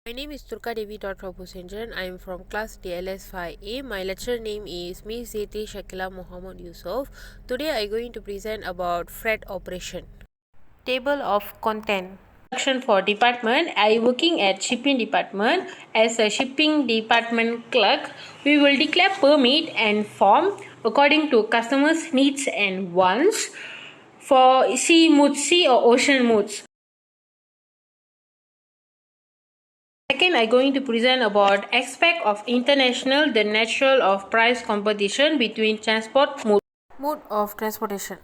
My name is Turka Devi Prabhusenjan. I am from class DPL50164. My lecturer name is Ms. Zeti Shakila Muhammad Yusuf. Today I am going to present about freight operation. Table of content. Introduction for department. I working at shipping department. As a shipping department clerk, we will declare permit and form according to customers' needs and wants for sea or ocean modes. Second, I am going to present about aspect of international, the nature of price competition between transport mode of transportation.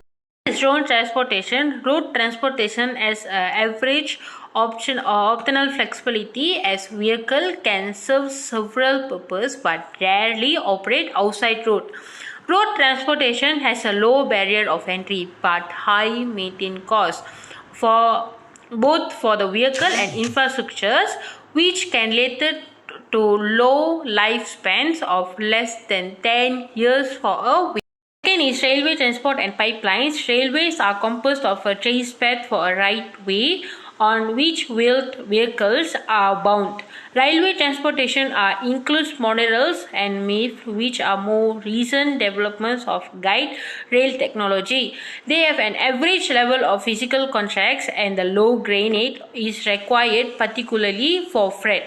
Road transportation. Road transportation as average option or optional flexibility as vehicle can serve several purposes but rarely operate outside road. Road transportation has a low barrier of entry but high maintenance cost for both for the vehicle and infrastructures, which can lead to low lifespans of less than 10 years for a vehicle. Second is railway transport and pipelines. Railways are composed of a trace path for a right way on which wheeled vehicles are bound. Railway transportation includes monorails and MIF, which are more recent developments of guide rail technology. They have an average level of physical contracts and the low gradient is required particularly for freight.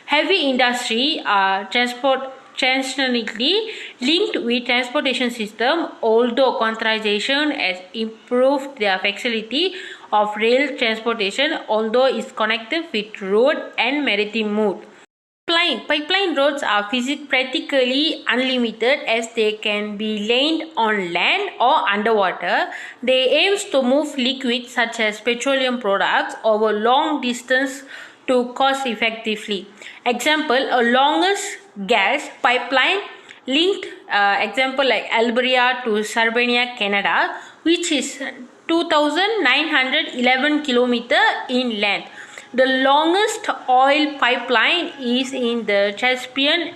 Heavy industry transport transnationally linked with transportation system, although contractation has improved their facility of rail transportation, although is connected with road and maritime mode. Pipeline roads are practically unlimited as they can be laid on land or underwater. They aim to move liquids such as petroleum products over long distance to cost effectively. Example, a longest gas pipeline linked example like Alberta to Sardinia, Canada, which is 2,911 km in length. The longest oil pipeline is in the Caspian,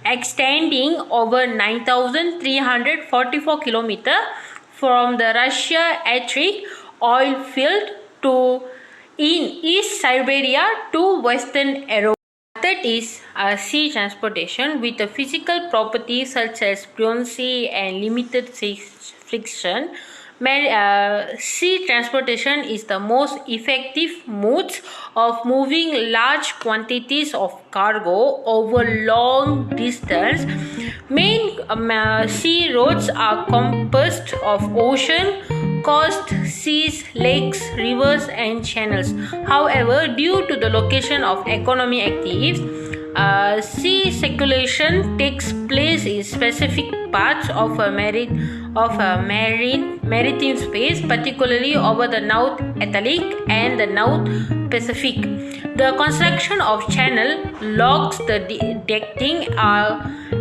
extending over 9,344 km from the Russia Arctic oil field to in East Siberia to Western Europe. Third is sea transportation with the physical properties such as buoyancy and limited friction. Sea transportation is the most effective mode of moving large quantities of cargo over long distance. Main sea roads are composed of ocean, coast, seas, lakes, rivers and channels. However, due to the location of economic activities, sea circulation takes place in specific parts of a maritime space, particularly over the North Atlantic and the North Pacific. The construction of channel locks the decking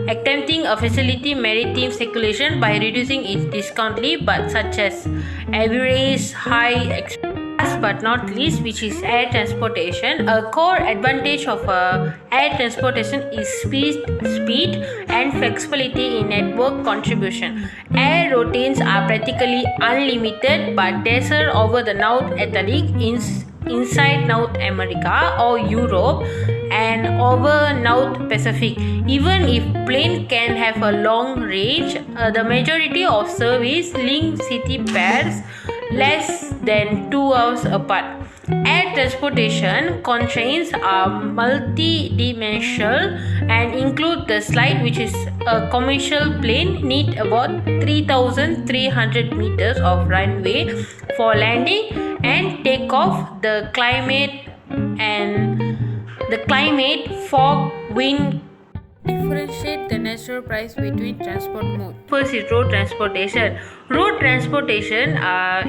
attempting a facility maritime circulation by reducing its discountly but such as average high last but not least, which is air transportation. A core advantage of air transportation is speed and flexibility in network contribution. Air routes are practically unlimited but desert over the North Atlantic inside North America or Europe and over North Pacific. Even if plane can have a long range, the majority of service link city pairs less than 2 hours apart. Air transportation constraints are multi-dimensional and include the slide, which is a commercial plane need about 3,300 meters of runway for landing and takeoff. The climate, fog, wind differentiate the natural price between transport mode. First is road transportation. Road transportation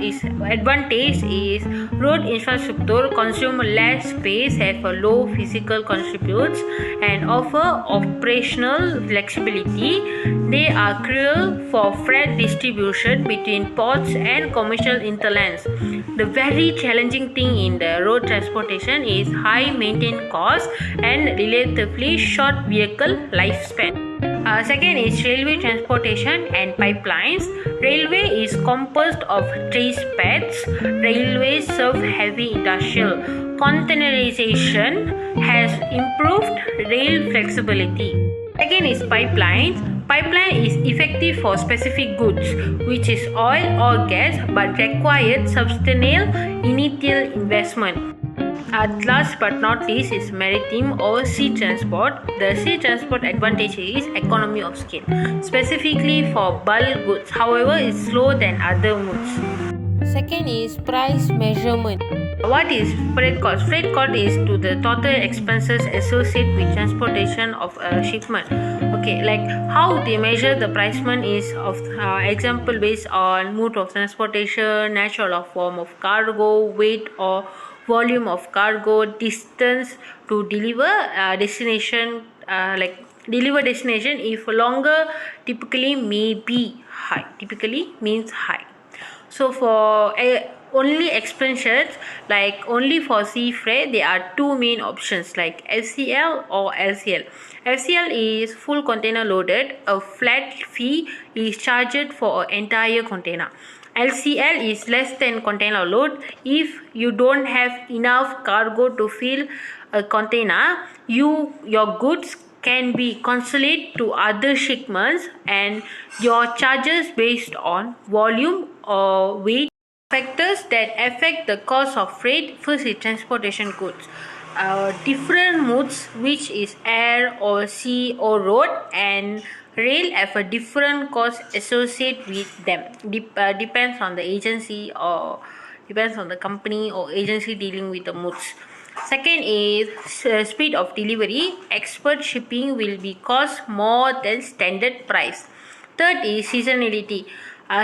is advantage is road infrastructure consume less space, have a low physical contributes and offer operational flexibility. They are crucial for freight distribution between ports and commercial hinterlands. The very challenging thing in the road transportation is high maintenance costs and relatively short vehicle lifespan. Second is railway transportation and pipelines. Railway is composed of trace paths. Railways serve heavy industrial, containerization has improved rail flexibility. Second is pipelines. Pipeline is effective for specific goods, which is oil or gas, but required substantial initial investment. Last but not least is maritime or sea transport. The sea transport advantage is economy of scale, specifically for bulk goods. However, it's slower than other modes. Second is price measurement. What is freight cost? Freight cost is to the total expenses associated with transportation of a shipment. Okay, like how they measure the pricement is of example based on mode of transportation, nature or form of cargo, weight or volume of cargo, distance to deliver destination, deliver destination. If longer, typically may be high. Typically means high. So for only expansions, like only for sea freight, there are two main options like FCL or LCL. FCL is full container loaded. A flat fee is charged for an entire container. LCL is less than container load. If you don't have enough cargo to fill a container, your goods can be consigned to other shipments and your charges based on volume or weight. Factors that affect the cost of freight. First is transportation goods. Different modes, which is air or sea or road and rail, have a different cost associated with them. Depends on the agency or depends on the company or agency dealing with the modes. Second is speed of delivery. Expert shipping will be cost more than standard price. Third is seasonality.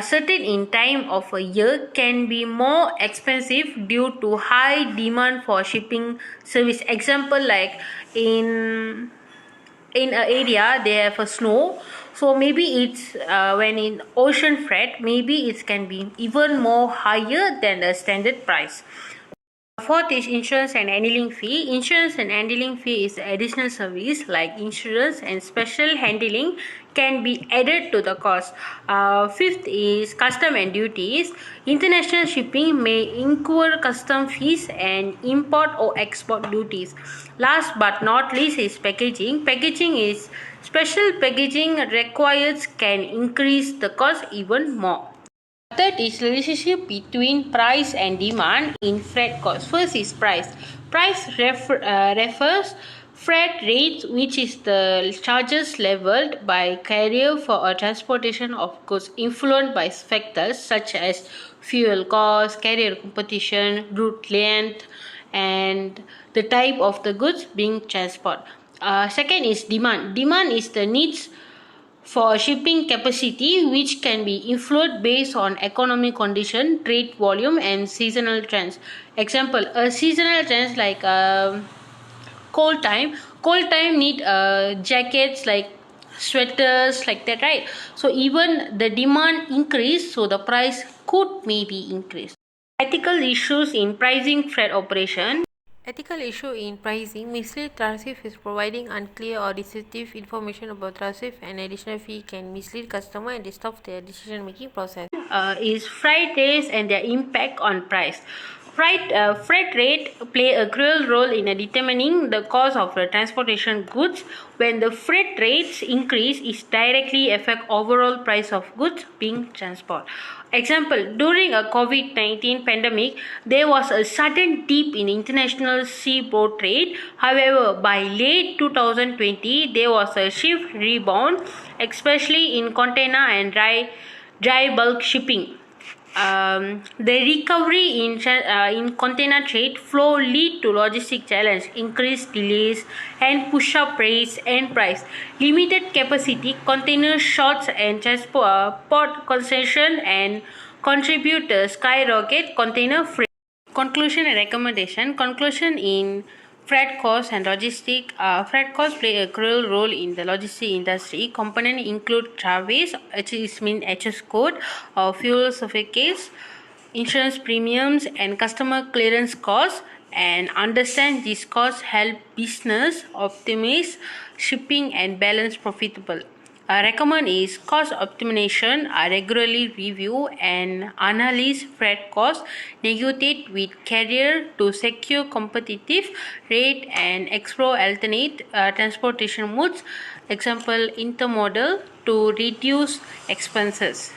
Certain in time of a year can be more expensive due to high demand for shipping service. Example like in a area they have a snow, so maybe it's when in ocean freight, maybe it can be even more higher than the standard price. Fourth is insurance and handling fee. Insurance and handling fee is additional service like insurance and special handling can be added to the cost. Fifth is custom and duties. International shipping may incur custom fees and import or export duties. Last but not least is packaging. Packaging is special packaging requires can increase the cost even more. Third is relationship between price and demand in freight cost. First is price. Price refers freight rates, which is the charges leveled by carrier for a transportation of goods, influenced by factors such as fuel cost, carrier competition, route length, and the type of the goods being transported. Second is demand. Demand is the needs for shipping capacity, which can be influenced based on economic condition, trade volume and seasonal trends. Example, a seasonal trends like cold time need jackets like sweaters like that, right? So even the demand increase, so the price could maybe increase. Ethical issues in pricing freight operation. Ethical issue in pricing. Mislead tariff is providing unclear or deceptive information about tariff, and additional fee can mislead customer and disrupt their decision making process. Is freight rates and their impact on price. Freight rate play a crucial role in determining the cost of the transportation goods. When the freight rates increase, it directly affect overall price of goods being transported. Example, during a COVID-19 pandemic, there was a sudden dip in international seaboard trade. However, by late 2020, there was a shift rebound, especially in container and dry bulk shipping. The recovery in container trade flow lead to logistic challenge, increased delays and push up rates and price, limited capacity, container shorts and port concession and contribute to skyrocket container freight. Conclusion and recommendation. Conclusion in freight costs and logistic. Freight costs play a crucial role in the logistic industry. Components include travis, which means HS code, fuel certificates, insurance premiums, and customer clearance costs. And understand these costs help business optimize shipping and balance profitable. Recommend is cost optimization, regularly review and analyze freight costs, negotiate with carrier to secure competitive rate and explore alternate transportation modes, example intermodal to reduce expenses.